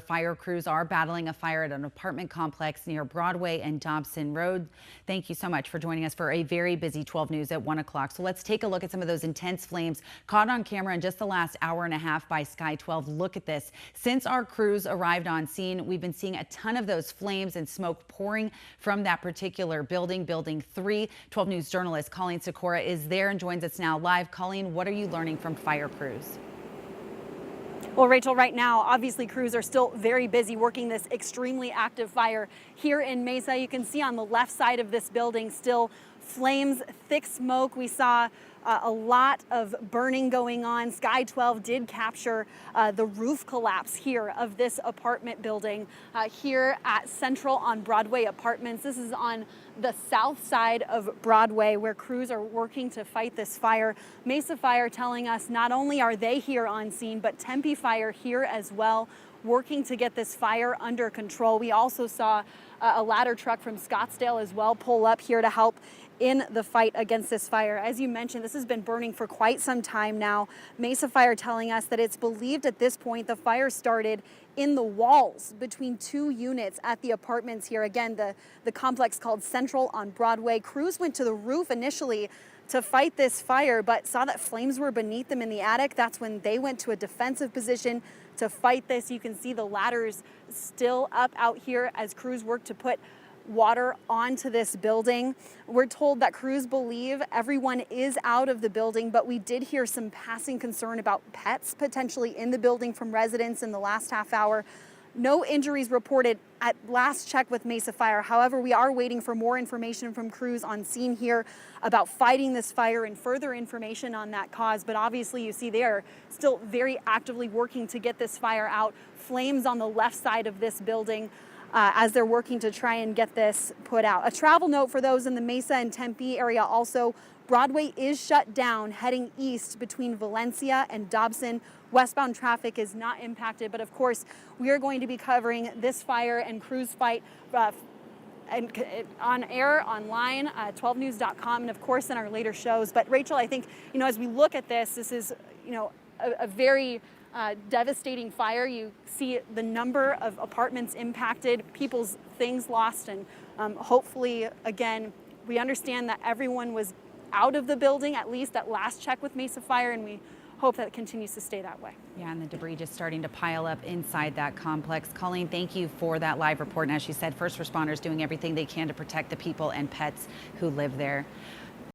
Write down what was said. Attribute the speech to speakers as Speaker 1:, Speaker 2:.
Speaker 1: Fire crews are battling a fire at an apartment complex near Broadway and Dobson Road. Thank you so much for joining us for a very busy 12 News at 1 o'clock. So let's take a look at some of those intense flames caught on camera in just the last hour and a half by Sky 12. Look at this. Since our crews arrived on scene, we've been seeing a ton of those flames and smoke pouring from that particular building, Building 3. 12 News journalist Colleen Sikora is there and joins us now live. Colleen, what are you learning from fire crews?
Speaker 2: Well, Rachel, right now, obviously crews are still very busy working this extremely active fire here in Mesa. You can see on the left side of this building still flames, thick smoke. We saw a lot of burning going on. Sky 12 did capture the roof collapse here of this apartment building here at Central on Broadway Apartments. This is on the south side of Broadway where crews are working to fight this fire. Mesa Fire telling us not only are they here on scene, but Tempe Fire here as well, working to get this fire under control. We also saw a ladder truck from Scottsdale as well pull up here to help in the fight against this fire. As you mentioned, this has been burning for quite some time now. Mesa Fire telling us that it's believed at this point the fire started in the walls between two units at the apartments here. Again, the complex called Central on Broadway. Crews went to the roof initially to fight this fire, but saw that flames were beneath them in the attic. That's when they went to a defensive position to fight this. You can see the ladders still up out here as crews work to put water onto this building. We're told that crews believe everyone is out of the building, but we did hear some passing concern about pets potentially in the building from residents in the last half hour. No injuries reported at last check with Mesa Fire. However, we are waiting for more information from crews on scene here about fighting this fire and further information on that cause. But obviously you see they are still very actively working to get this fire out. Flames on the left side of this building as they're working to try and get this put out. A travel note for those in the Mesa and Tempe area also. Broadway is shut down heading east between Valencia and Dobson. Westbound traffic is not impacted, but of course we are going to be covering this fire and crews fight and on air, online, 12news.com, and of course in our later shows. But Rachel, I think, as we look at this is, a very devastating fire. You see the number of apartments impacted, people's things lost, and hopefully, again, we understand that everyone was out of the building, at least at last check with Mesa Fire, and we hope that it continues to stay that way.
Speaker 1: Yeah, and the debris just starting to pile up inside that complex. Colleen, thank you for that live report. And as you said, first responders doing everything they can to protect the people and pets who live there.